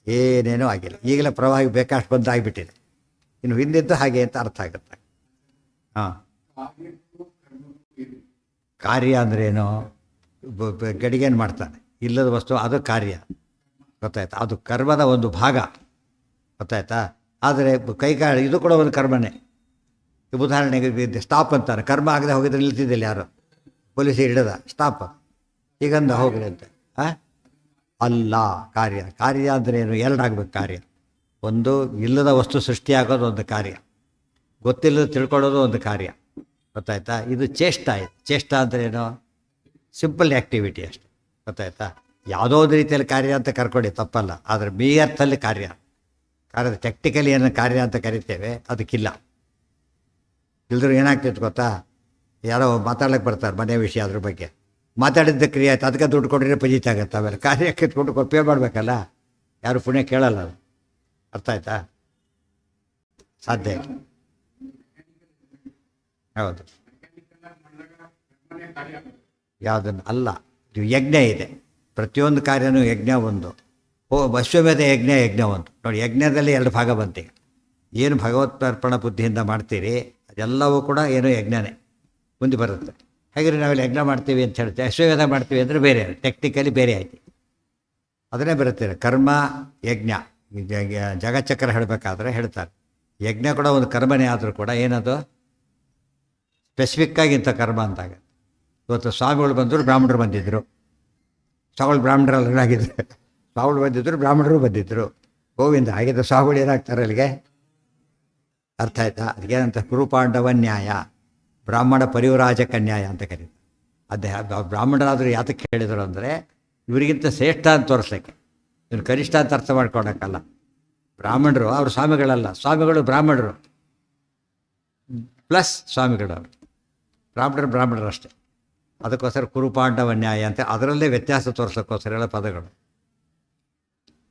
ಏನೇನೂ ಆಗಿಲ್ಲ. ಈಗಲೇ ಪ್ರವಾಹ ಬೇಕಷ್ಟು ಬಂದಾಗಿಬಿಟ್ಟಿದೆ. ಇನ್ನು ಹಿಂದಿದ್ದು ಹಾಗೆ ಅಂತ ಅರ್ಥ ಆಗುತ್ತೆ. ಹಾಂ, ಕಾರ್ಯ ಅಂದ್ರೇನು? ಗಡಿಗೆಯನ್ನು ಮಾಡ್ತಾನೆ, ಇಲ್ಲದ ವಸ್ತು ಅದು ಕಾರ್ಯ, ಗೊತ್ತಾಯ್ತಾ? ಅದು ಕರ್ಮದ ಒಂದು ಭಾಗ, ಗೊತ್ತಾಯ್ತಾ? ಆದರೆ ಕೈಗಾಡಿ ಇದು ಕೂಡ ಒಂದು ಕರ್ಮನೇ. ಉದಾಹರಣೆಗೆ ಸ್ಟಾಪ್ ಅಂತಾರೆ, ಕರ್ಮ ಆಗದೆ ಹೋಗಿದ್ರೆ ನಿಲ್ತಿದ್ದಿಲ್ಲ ಯಾರು, ಪೊಲೀಸ್ ಹಿಡಿದ ಸ್ಟಾಪ್ ಹೀಗಂದ ಹೋಗ್ರಿ ಅಂತ. ಅಲ್ಲ, ಕಾರ್ಯ. ಕಾರ್ಯ ಅಂದರೆ ಏನು? ಎರಡಾಗಬೇಕು ಕಾರ್ಯ. ಒಂದು ಇಲ್ಲದ ವಸ್ತು ಸೃಷ್ಟಿಯಾಗೋದು ಒಂದು ಕಾರ್ಯ, ಗೊತ್ತಿಲ್ಲದ ತಿಳ್ಕೊಳ್ಳೋದು ಒಂದು ಕಾರ್ಯ, ಗೊತ್ತಾಯ್ತಾ? ಇದು ಚೇಷ್ಟ ಆಯಿತು. ಚೇಷ್ಟ ಅಂದರೆ ಏನು? ಸಿಂಪಲ್ ಆ್ಯಕ್ಟಿವಿಟಿ ಅಷ್ಟೆ, ಗೊತ್ತಾಯ್ತಾ? ಯಾವುದೋ ಒಂದು ರೀತಿಯಲ್ಲಿ ಕಾರ್ಯ ಅಂತ ಕರ್ಕೊಳ್ಳಿ, ತಪ್ಪಲ್ಲ. ಆದರೆ ಬಿ ಅರ್ಥಲ್ಲಿ ಕಾರ್ಯ. ಕಾರ್ಯದ ಟೆಕ್ನಿಕಲಿ ಏನು ಕಾರ್ಯ ಅಂತ ಕರಿತೇವೆ, ಅದಕ್ಕಿಲ್ಲ. ಇಲ್ದರೂ ಏನಾಗ್ತಿತ್ತು ಗೊತ್ತಾ? ಯಾರೋ ಮಾತಾಡೋಕ್ಕೆ ಬರ್ತಾರೆ ಮನೆ ವಿಷಯ, ಅದ್ರ ಬಗ್ಗೆ ಮಾತಾಡಿದ್ದ ಕ್ರಿಯೆ ಆಯ್ತು, ಅದಕ್ಕೆ ದುಡ್ಡು ಕೊಟ್ಟರೆ ಪಜಿತ ಆಗುತ್ತೆ. ಆಮೇಲೆ ಕಾರ್ಯಕ್ಕೆ ದುಡ್ಡು ಪೇ ಮಾಡಬೇಕಲ್ಲ, ಯಾರು ಪುಣ್ಯ ಕೇಳಲ್ಲ. ಅದು ಅರ್ಥ ಆಯ್ತಾ? ಸಾಧ್ಯ ಇಲ್ಲ. ಹೌದು, ಯಾವುದನ್ನು ಅಲ್ಲ. ಇದು ಯಜ್ಞ ಇದೆ, ಪ್ರತಿಯೊಂದು ಕಾರ್ಯನೂ ಯಜ್ಞ ಒಂದು. ಅಶ್ವಮೇಧ ಯಜ್ಞ, ಯಜ್ಞ ಒಂದು. ನೋಡಿ, ಯಜ್ಞದಲ್ಲಿ 2 ಭಾಗ ಬಂತು. ಏನು ಭಗವತ್ಪರ್ಪಣ ಬುದ್ಧಿಯಿಂದ ಮಾಡ್ತೀರಿ ಅದೆಲ್ಲವೂ ಕೂಡ ಏನೋ ಯಜ್ಞನೇ ಮುಂದೆ ಬರುತ್ತೆ. ಹಾಗೆ ನಾವೆಲ್ಲ ಯಜ್ಞ ಮಾಡ್ತೀವಿ ಅಂತ ಹೇಳ್ತೇವೆ, ಅಶ್ವಮೇಧ ಮಾಡ್ತೀವಿ ಅಂದರೆ ಬೇರೆ, ಟೆಕ್ನಿಕಲಿ ಬೇರೆ ಆಯ್ತು. ಅದನ್ನೇ ಬರುತ್ತೆ ಕರ್ಮ ಯಜ್ಞ. ಜಗಚ್ಚಕ್ರ ಹೇಳಬೇಕಾದ್ರೆ ಹೇಳ್ತಾರೆ, ಯಜ್ಞ ಕೂಡ ಒಂದು ಕರ್ಮನೇ ಆದರೂ ಕೂಡ ಏನದು ಸ್ಪೆಸಿಫಿಕ್ಕಾಗಿ ಇಂಥ ಕರ್ಮ ಅಂತಾಗ. ಇವತ್ತು ಸ್ವಾಮಿಗಳು ಬಂದರು, ಬ್ರಾಹ್ಮಣರು ಬಂದಿದ್ದರು. ಸ್ವಾಮಿಗಳು ಬ್ರಾಹ್ಮಣರಲ್ಲಾಗಿದ್ದರು, ಸ್ವಾಮಿಗಳು ಬಂದಿದ್ದರು, ಬ್ರಾಹ್ಮಣರು ಬಂದಿದ್ದರು. ಗೋವಿಂದ ಆಗಿದ್ದ ಸ್ವಾಮಿಗಳು ಏನಾಗ್ತಾರೆ ಅಲ್ಲಿಗೆ? ಅರ್ಥ ಆಯ್ತಾ? ಅದಕ್ಕೇನಂತ ಕುರುಪಾಂಡವ ನ್ಯಾಯ, ಬ್ರಾಹ್ಮಣ ಪರಿವರಾಜಕ ನ್ಯಾಯ ಅಂತ ಕರೀತಾರೆ. ಅದೇ ಬ್ರಾಹ್ಮಣರಾದರೂ ಯಾತಕ್ಕೆ ಹೇಳಿದರು ಅಂದರೆ ಇವರಿಗಿಂತ ಶ್ರೇಷ್ಠ ಅಂತ ತೋರಿಸ್ಲಿಕ್ಕೆ, ಇವ್ರು ಕನಿಷ್ಠ ಅಂತ ಅರ್ಥ ಮಾಡ್ಕೊಳಕ್ಕಲ್ಲ. ಬ್ರಾಹ್ಮಣರು ಅವರು ಸ್ವಾಮಿಗಳಲ್ಲ, ಸ್ವಾಮಿಗಳು ಬ್ರಾಹ್ಮಣರು ಪ್ಲಸ್ ಸ್ವಾಮಿಗಳು. ಅವರು ಬ್ರಾಹ್ಮಣರು ಅಷ್ಟೇ. ಅದಕ್ಕೋಸ್ಕರ ಕುರುಪಾಂಡವ ನ್ಯಾಯ ಅಂತ ಅದರಲ್ಲೇ ವ್ಯತ್ಯಾಸ ತೋರಿಸೋಕ್ಕೋಸ್ಕರ ಹೇಳೋ ಪದಗಳು.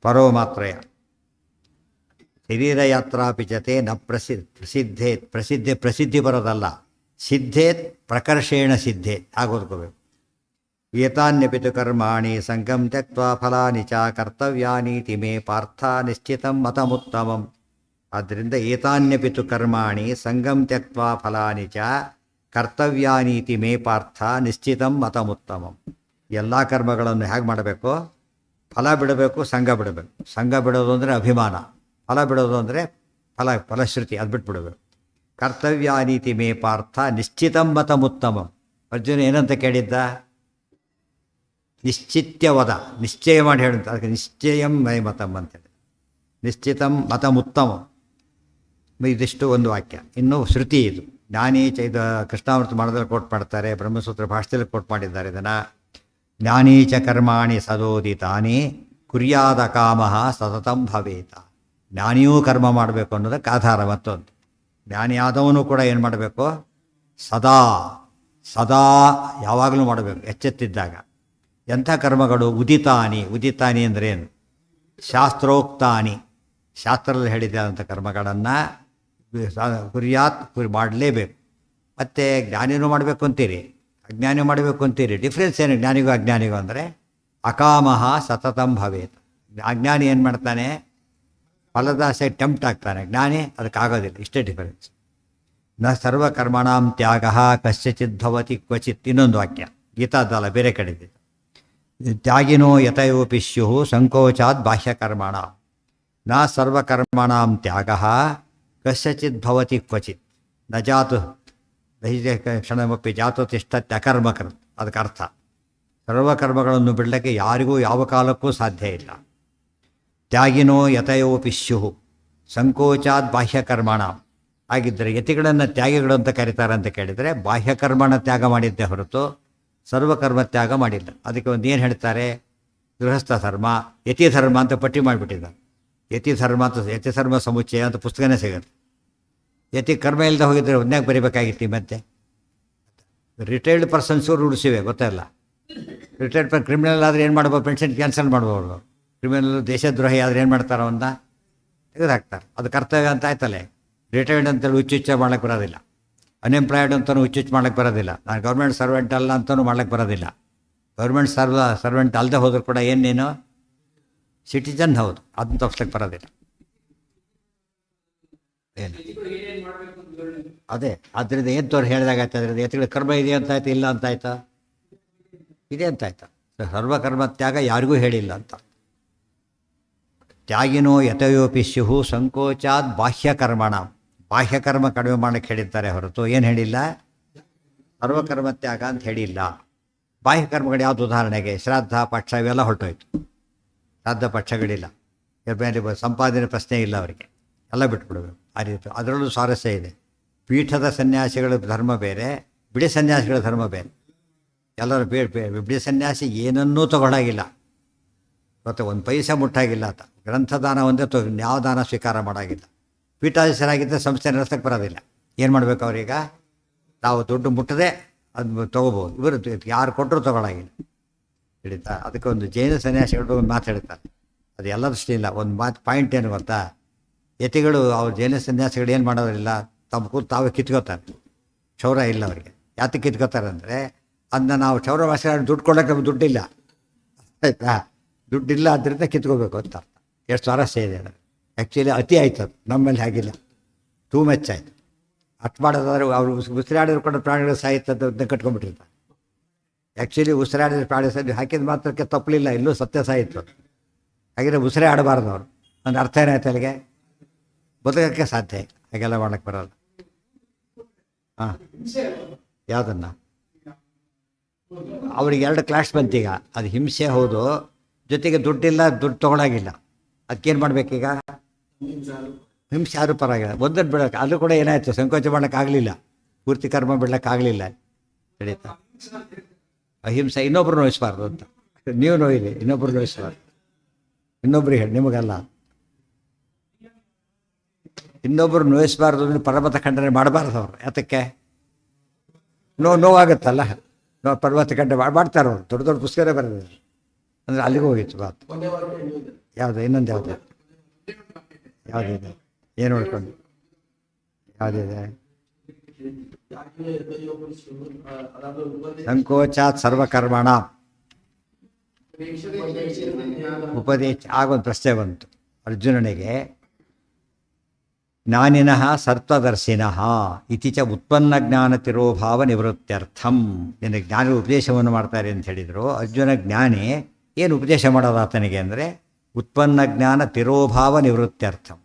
ಪರೋ ಮಾತ್ರಯ ಶರೀರ ಯಾತ್ರಾಪಿಚತೆ ನ ಪ್ರಸಿದ್ಧಿ ಬರೋದಲ್ಲ, ಸಿದ್ಧೇತ್ ಪ್ರಕರ್ಷೇಣ ಸಿದ್ಧೇತ್ ಆಗೋದ್ಕೋಬೇಕು. ಏತಾನ್ಯಪಿತು ಕರ್ಮಾಣಿ ಸಂಗಂ ತ್ಯಕ್ತ್ವಾ ಫಲಾನಿ ಚ ಕರ್ತವ್ಯಾನೀತಿ ಮೇ ಪಾರ್ಥ ನಿಶ್ಚಿತಂ ಮತಮುತ್ತಮಂ. ಆದ್ದರಿಂದ ಏತಾನ್ಯಪಿತು ಕರ್ಮಾಣಿ ಸಂಗಂ ತ್ಯಕ್ತ್ವಾ ಫಲಾನಿ ಚ ಕರ್ತವ್ಯಾನೀತಿ ಮೇ ಪಾರ್ಥ ನಿಶ್ಚಿತಂ ಮತಮುತ್ತಮಂ. ಎಲ್ಲ ಕರ್ಮಗಳನ್ನು ಹೇಗೆ ಮಾಡಬೇಕು? ಫಲ ಬಿಡಬೇಕು, ಸಂಘ ಬಿಡಬೇಕು. ಸಂಘ ಬಿಡೋದು ಅಂದರೆ ಅಭಿಮಾನ, ಫಲ ಬಿಡೋದು ಅಂದರೆ ಫಲಶ್ರುತಿ, ಅದು ಬಿಟ್ಬಿಡಬೇಕು. ಕರ್ತವ್ಯಾನೀತಿ ಮೇ ಪಾರ್ಥ ನಿಶ್ಚಿತಂ ಮತಮುತ್ತಮಂ. ಅರ್ಜುನ ಏನಂತ ಕೇಳಿದ್ದ? ನಿಶ್ಚಿತ್ಯವದ, ನಿಶ್ಚಯ ಮಾಡಿ ಹೇಳುತ್ತೆ. ಅದಕ್ಕೆ ನಿಶ್ಚಯಂ ಮೈ ಮತಂ ಅಂತೇಳಿ, ನಿಶ್ಚಿತಂ ಮತಮುತ್ತಮಂ. ಇದಿಷ್ಟು ಒಂದು ವಾಕ್ಯ. ಇನ್ನು ಶ್ರುತಿ ಇದು ಜ್ಞಾನೀಚ, ಇದು ಕೃಷ್ಣಾಮೃತ ಮಾಡೋದ್ರಲ್ಲಿ ಕೋಟ್ ಮಾಡ್ತಾರೆ, ಬ್ರಹ್ಮಸೂತ್ರ ಭಾಷೆಯಲ್ಲಿ ಕೋಟ್ ಮಾಡಿದ್ದಾರೆ ಇದನ್ನು. ಜ್ಞಾನೀಚ ಕರ್ಮಾಣಿ ಸದೋದಿತಾನಿ ಕುರ್ಯಾದ ಕಾಮಃ ಸತತಂ ಭವೇತ. ಜ್ಞಾನಿಯೂ ಕರ್ಮ ಮಾಡಬೇಕು ಅನ್ನೋದಕ್ಕೆ ಆಧಾರ ಮತ್ತೊಂದು. ಜ್ಞಾನಿಯಾದವನು ಕೂಡ ಏನು ಮಾಡಬೇಕು? ಸದಾ ಸದಾ ಯಾವಾಗಲೂ ಮಾಡಬೇಕು, ಎಚ್ಚೆತ್ತಿದ್ದಾಗ. ಎಂಥ ಕರ್ಮಗಳು? ಉದಿತಾನಿ. ಉದಿತಾನಿ ಅಂದರೆ ಏನು? ಶಾಸ್ತ್ರೋಕ್ತಾನಿ, ಶಾಸ್ತ್ರದಲ್ಲಿ ಹೇಳಿದಂಥ ಕರ್ಮಗಳನ್ನು ಕುರ್ಯಾತ್ ಮಾಡಲೇಬೇಕು. ಮತ್ತು ಜ್ಞಾನಿನೂ ಮಾಡಬೇಕು ಅಂತೀರಿ, ಅಜ್ಞಾನಿ ಮಾಡಬೇಕು ಅಂತೀರಿ. ಡಿಫ್ರೆನ್ಸ್ ಏನು ಜ್ಞಾನಿಗೂ ಅಜ್ಞಾನಿಗೂ ಅಂದರೆ? ಅಕಾಮಃ ಸತತಂ ಭವೇತ್. ಅಜ್ಞಾನಿ ಏನು ಮಾಡ್ತಾನೆ, ಫಲದಾಸೆ ಟೆಂಪ್ಟ್ ಆಗ್ತಾನೆ. ಜ್ಞಾನಿ ಅದಕ್ಕಾಗೋದಿಲ್ಲ. ಇಷ್ಟೇ ಡಿಫರೆನ್ಸ್. ನ ಸರ್ವಕರ್ಮಣಾಂ ತ್ಯಾಗ ಕಸ್ಯಚಿದ್ಭವತಿ ಕ್ವಚಿತ್. ಇನ್ನೊಂದು ವಾಕ್ಯ ಗೀತಾದಲ್ಲ, ಬೇರೆ ಕಡೆದಿದೆ. ತ್ಯಾಗಿನೋ ಯತಯೋಪಿ ಸ್ಯುಃ ಸಂಕೋಚಾತ್ ಬಾಹ್ಯಕರ್ಮಣ. ನ ಸರ್ವಕರ್ಮಣಾಂ ತ್ಯಾಗ ಕಸ್ಯಚಿದ್ಭವತಿ ಕ್ವಚಿತ್. ನ ಜಾತು ಕ್ಷಣಮಪಿ ಜಾತು ತಿಷ್ಠತ್ಯಕರ್ಮಕೃತ್. ಅದಕ್ಕೆ ಅರ್ಥ ಸರ್ವಕರ್ಮಗಳನ್ನು ಬಿಡಲಿಕ್ಕೆ ಯಾರಿಗೂ ಯಾವ ಕಾಲಕ್ಕೂ ಸಾಧ್ಯ ಇಲ್ಲ. ತ್ಯಾಗಿನೋ ಯತಯೋಪಿ ಸ್ಯುಃ ಸಂಕೋಚಾತ್ ಬಾಹ್ಯಕರ್ಮಣ. ಹಾಗಿದ್ದರೆ ಯತಿಗಳನ್ನು ತ್ಯಾಗಿಗಳು ಅಂತ ಕರೀತಾರೆ ಅಂತ ಕೇಳಿದರೆ ಬಾಹ್ಯಕರ್ಮಣ ತ್ಯಾಗ ಮಾಡಿದ್ದೇ ಹೊರತು ಸರ್ವಕರ್ಮ ತ್ಯಾಗ ಮಾಡಿಲ್ಲ. ಅದಕ್ಕೆ ಒಂದು ಏನು ಹೇಳ್ತಾರೆ, ಗೃಹಸ್ಥ ಧರ್ಮ, ಯತಿ ಧರ್ಮ ಅಂತ ಪಟ್ಟಿ ಮಾಡಿಬಿಟ್ಟಿದ್ದಾರೆ. ಯತಿ ಧರ್ಮ ಅಂತ, ಯತಿ ಧರ್ಮ ಸಮುಚ್ಚಯ ಅಂತ ಪುಸ್ತಕನೇ ಸಿಗುತ್ತೆ. ಯತಿ ಕರ್ಮ ಇಲ್ಲದೆ ಹೋಗಿದ್ರೆ ಒಂದ್ಯಾಗ ಬರೀಬೇಕಾಗಿತ್ತು. ಮತ್ತೆ ರಿಟೈರ್ಡ್ ಪರ್ಸನ್ಸು ರೂಢಿಸಿವೆ, ಗೊತ್ತಲ್ಲ. ರಿಟೈರ್ಡ್ ಕ್ರಿಮಿನಲ್ ಆದರೆ ಏನು ಮಾಡ್ಬೋದು, ಪೆನ್ಷನ್ ಕ್ಯಾನ್ಸಲ್ ಮಾಡ್ಬೋದು. ಕ್ರಿಮಿನಲ್ ದೇಶದ್ರೋಹಿ ಆದರೆ ಏನು ಮಾಡ್ತಾರೆ, ಅವನ್ನ ತೆಗೆದುಹಾಕ್ತಾರೆ. ಅದು ಕರ್ತವ್ಯ ಅಂತ ಆಯ್ತಲ್ಲೇ. ರಿಟೈರ್ಡ್ ಅಂತೇಳಿ ಹುಚ್ಚುಚ್ಚ ಮಾಡ್ಲಿಕ್ಕೆ ಬರೋದಿಲ್ಲ. ಅನ್ಎಂಪ್ಲಾಯ್ಡ್ ಅಂತಲೂ ಹುಚ್ಚುಚ್ಚು ಮಾಡ್ಲಿಕ್ಕೆ ಬರೋದಿಲ್ಲ. ನಾನು ಗೌರ್ಮೆಂಟ್ ಸರ್ವೆಂಟ್ ಅಲ್ಲ ಅಂತಲೂ ಮಾಡ್ಲಿಕ್ಕೆ ಬರೋದಿಲ್ಲ. ಗೌರ್ಮೆಂಟ್ ಸರ್ವೆಂಟ್ ಅಲ್ಲದೆ ಹೋದರೂ ಕೂಡ ಏನೇನು ಸಿಟಿಜನ್ ಹೌದು, ಅದನ್ನ ತಪ್ಪಿಸ್ಲಿಕ್ಕೆ ಬರೋದಿಲ್ಲ. ಏನು ಅದೇ ಅದರಿಂದ ಏನು ತೋರು ಹೇಳಿದಾಗಾಯ್ತು. ಅದರಿಂದ ಎತ್ತಿಗಳ ಕರ್ಮ ಇದೆ ಅಂತಾಯ್ತು, ಇಲ್ಲ ಅಂತಾಯ್ತಾ, ಇದೆ ಅಂತಾಯ್ತಾ. ಸರ್ವಕರ್ಮ ತ್ಯಾಗ ಯಾರಿಗೂ ಹೇಳಿಲ್ಲ ಅಂತ. ತ್ಯಾಗಿನೋ ಯತಯೋಪಿ ಸ್ಯುಃ ಸಂಕೋಚಾತ್ ಬಾಹ್ಯಕರ್ಮಣ. ಬಾಹ್ಯಕರ್ಮ ಕಡಿಮೆ ಮಾಡಕ್ಕೆ ಹೇಳಿದ್ದಾರೆ ಹೊರತು ಏನು ಹೇಳಿಲ್ಲ, ಸರ್ವಕರ್ಮ ತ್ಯಾಗ ಅಂತ ಹೇಳಿಲ್ಲ. ಬಾಹ್ಯಕರ್ಮಗಳು ಯಾವುದು, ಉದಾಹರಣೆಗೆ ಶ್ರಾದ್ದ ಪಕ್ಷ ಇವೆಲ್ಲ ಹೊರಟೋಯ್ತು. ಶ್ರಾದ್ದ ಪಕ್ಷಗಳಿಲ್ಲ, ಮೇಲೆ ಸಂಪಾದನೆ ಪ್ರಶ್ನೆ ಇಲ್ಲ, ಅವರಿಗೆ ಎಲ್ಲ ಬಿಟ್ಬಿಡ್ಬೇಕು. ಆ ರೀತಿ ಅದರಲ್ಲೂ ಸ್ವಾರಸ್ಯ ಇದೆ. ಪೀಠದ ಸನ್ಯಾಸಿಗಳ ಧರ್ಮ ಬೇರೆ, ಬಿಡಿ ಸನ್ಯಾಸಿಗಳ ಧರ್ಮ ಬೇರೆ. ಎಲ್ಲರೂ ಬಿಡಿ ಸನ್ಯಾಸಿ ಏನನ್ನೂ ತಗೊಳ್ಳಾಗಿಲ್ಲ, ಮತ್ತು ಒಂದು ಪೈಸೆ ಮುಟ್ಟಾಗಿಲ್ಲ ಆತ. ಗ್ರಂಥದಾನ ಒಂದೇ ಯಾವ ದಾನ ಸ್ವೀಕಾರ ಮಾಡಾಗಿಲ್ಲ. ಪೀಠಾಧೀಶರಾಗಿದ್ದರೆ ಸಂಸ್ಥೆ ನಡೆಸೋಕ್ಕೆ ಬರೋದಿಲ್ಲ. ಏನು ಮಾಡಬೇಕು ಅವ್ರೀಗ, ನಾವು ದುಡ್ಡು ಮುಟ್ಟದೆ ಅದು ತೊಗೋಬೋದು. ಇವರು ಯಾರು ಕೊಟ್ಟರು ತೊಗೊಳಾಗಿಲ್ಲ, ಹಿಡಿತಾ. ಅದಕ್ಕೆ ಒಂದು ಜೈನ ಸನ್ಯಾಸಿಗಳು ಒಂದು ಮಾತು ಹೇಳ್ತಾರೆ, ಅದು ಎಲ್ಲ ದೃಷ್ಟಿ ಇಲ್ಲ. ಒಂದು ಮಾತು ಪಾಯಿಂಟ್ ಏನು ಗೊತ್ತಾ, ಯತಿಗಳು ಅವ್ರು ಜೈನ ಸನ್ಯಾಸಿಗಳು ಏನು ಮಾಡೋದಿಲ್ಲ, ತಮ್ಮ ಕೂತು ತಾವೇ ಕಿತ್ಕೋತಾರೆ. ಕ್ಷೌರ ಇಲ್ಲ ಅವರಿಗೆ. ಯಾತಕ್ಕೆ ಕಿತ್ಕೋತಾರೆ ಅಂದರೆ, ಅದನ್ನ ನಾವು ಕ್ಷೌರ ಮಾಸಿ ದುಡ್ಡು ಕೊಡೋಕ್ಕೆ ನಮ್ಗೆ ದುಡ್ಡಿಲ್ಲ, ಆಯಿತಾ. ದುಡ್ಡಿಲ್ಲ ಆದ್ದರಿಂದ ಕಿತ್ಕೋಬೇಕು ಅಂತ ಅರ್ಥ. ಎಷ್ಟು ಸ್ವಾರಸ್ಯ ಇದೆ ಅದು. ಆ್ಯಕ್ಚುಲಿ ಅತಿ ಆಯ್ತು ಅದು, ನಮ್ಮಲ್ಲಿ ಹಾಗಿಲ್ಲ, ಟೂ ಮಚ್ ಆಯಿತು. ಅಷ್ಟು ಮಾಡೋದಾದ್ರೆ ಅವರು ಉಸಿರಾಡಿದ್ರು ಕೂಡ ಪ್ರಾಣಿಗಳು ಸಾಯುತ್ತದನ್ನ ಕಟ್ಕೊಂಡ್ಬಿಟ್ಟಿರ್ತಾರೆ. ಆ್ಯಕ್ಚುಲಿ ಉಸಿರಾಡಿದ ಪ್ರಾಣಿ ಹಾಕಿದ ಮಾತ್ರಕ್ಕೆ ತಪ್ಪಲಿಲ್ಲ, ಇಲ್ಲೂ ಸತ್ಯ ಸಾಯಿತು. ಹಾಗಿದ್ರೆ ಉಸಿರೇ ಆಡಬಾರ್ದು ಅವರು. ಒಂದು ಅರ್ಥ ಏನಾಯ್ತು ಅಲ್ಲಿಗೆ, ಬದುಕೋಕ್ಕೆ ಸಾಧ್ಯ. ಹಾಗೆಲ್ಲ ಮಾಡೋಕ್ಕೆ ಬರೋಲ್ಲ. ಹಾಂ, ಯಾವುದನ್ನು ಅವ್ರಿಗೆ ಎರಡು ಕ್ಲಾಸ್ ಬಂತೀಗ. ಅದು ಹಿಂಸೆ ಹೌದು, ಜೊತೆಗೆ ದುಡ್ಡಿಲ್ಲ, ದುಡ್ಡು ತೊಗೊಳಾಗಿಲ್ಲ. ಅದಕ್ಕೇನು ಮಾಡಬೇಕೀಗ, ಹಿಂಸೆ ಯಾರು ಪರವಾಗಿಲ್ಲ. ಒಂದನ್ನು ಬಿಡೋಕೆ, ಅದು ಕೂಡ ಏನಾಯಿತು, ಸಂಕೋಚ ಮಾಡೋಕ್ಕಾಗಲಿಲ್ಲ, ಪೂರ್ತಿ ಕರ್ಮ ಬಿಡೋಕ್ಕಾಗಲಿಲ್ಲ. ನಡೀತಾ ಅಹಿಂಸೆ. ಇನ್ನೊಬ್ರು ನೋಯಿಸ್ಬಾರ್ದು ಅಂತ, ನೀವು ನೋಯಿರಿ, ಇನ್ನೊಬ್ರು ನೋಯಿಸ್ಬಾರ್ದು. ಇನ್ನೊಬ್ರಿಗೆ ಹೇಳಿ, ನಿಮಗಲ್ಲ. ಇನ್ನೊಬ್ರು ನೋಯಿಸ್ಬಾರ್ದು ಅಂದರೆ ಪರ್ವತ ಖಂಡನೆ ಮಾಡಬಾರ್ದು ಅವರು. ಯಾತಕ್ಕೆ, ನೋವಾಗುತ್ತಲ್ಲ. ಪರ್ವತ ಖಂಡನೆ ಮಾಡ್ತಾರೆ ಅವರು. ದೊಡ್ಡ ದೊಡ್ಡ ಪುಸ್ತಕನೇ ಬರೆದಿದ್ದಾರೆ. ಅಂದರೆ ಅಲ್ಲಿಗೂ ಹೋಗಿತ್ತು ಮಾತು. ಯಾವುದು, ಇನ್ನೊಂದು ಯಾವುದು, ಯಾವುದಿದೆ, ಏನು ನೋಡ್ಕೊಂಡು ಯಾವುದಿದೆ, ಸಂಕೋಚಾತ್ ಸರ್ವಕರ್ಮಣ ಉಪದೇಶ. ಆಗೊಂದು ಪ್ರಶ್ನೆ ಬಂತು ಅರ್ಜುನನಿಗೆ, ಜ್ಞಾನಿನಃ ಸತ್ವದರ್ಶಿನಃ ಇತಿ ಚ ಉತ್ಪನ್ನ ಜ್ಞಾನ ತಿರೋಭಾವ ನಿವೃತ್ತ್ಯರ್ಥಂ. ನಿನಗೆ ಜ್ಞಾನಿ ಉಪದೇಶವನ್ನು ಮಾಡ್ತಾರೆ ಅಂತ ಹೇಳಿದರು. ಅರ್ಜುನ ಜ್ಞಾನಿ ಏನು ಉಪದೇಶ ಮಾಡೋದು ಆತನಿಗೆ ಅಂದರೆ, ಉತ್ಪನ್ನ ಜ್ಞಾನ ತಿರೋಭಾವ ನಿವೃತ್ತ್ಯರ್ಥಂ.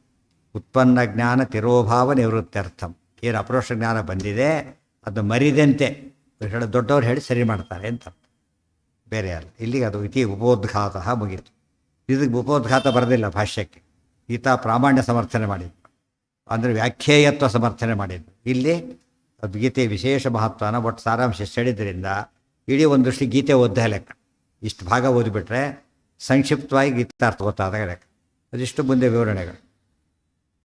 ಉತ್ಪನ್ನ ಜ್ಞಾನ ತಿರೋಭಾವ ನಿವೃತ್ತ್ಯರ್ಥಂ. ಏನು ಅಪರೋಕ್ಷ ಜ್ಞಾನ ಬಂದಿದೆ ಅದು ಮರಿದಂತೆ ದೊಡ್ಡವ್ರು ಹೇಳಿ ಸರಿ ಮಾಡ್ತಾರೆ ಅಂತ, ಬೇರೆ ಅಲ್ಲ. ಇಲ್ಲಿಗೆ ಅದು ಇತಿ ಉಪೋದ್ಘಾತ ಮುಗೀತು. ಇದಕ್ಕೆ ಉಪೋದ್ಘಾತ ಬರೋದಿಲ್ಲ ಭಾಷ್ಯಕ್ಕೆ. ಈತ ಪ್ರಾಮಾಣ್ಯ ಸಮರ್ಥನೆ ಮಾಡಿದ್ದು, ಅಂದರೆ ವ್ಯಾಖ್ಯೇಯತ್ವ ಸಮರ್ಥನೆ ಮಾಡಿದ್ದು. ಇಲ್ಲಿ ಅದು ಗೀತೆ ವಿಶೇಷ ಮಹತ್ವನ ಒಟ್ಟು ಸಾರಾಂಶ ಹೇಳಿದ್ರಿಂದ ಇಡೀ ಒಂದು ದೃಷ್ಟಿ ಗೀತೆ ಓದ್ದೇ ಲೆಕ್ಕ. ಇಷ್ಟು ಭಾಗ ಓದಿಬಿಟ್ರೆ ಸಂಕ್ಷಿಪ್ತವಾಗಿ ಗೀತಾರ್ಥ ಗೊತ್ತಾದಾಗ ಲೆಕ್ಕ. ಅದಿಷ್ಟು ಮುಂದೆ ವಿವರಣೆಗಳು.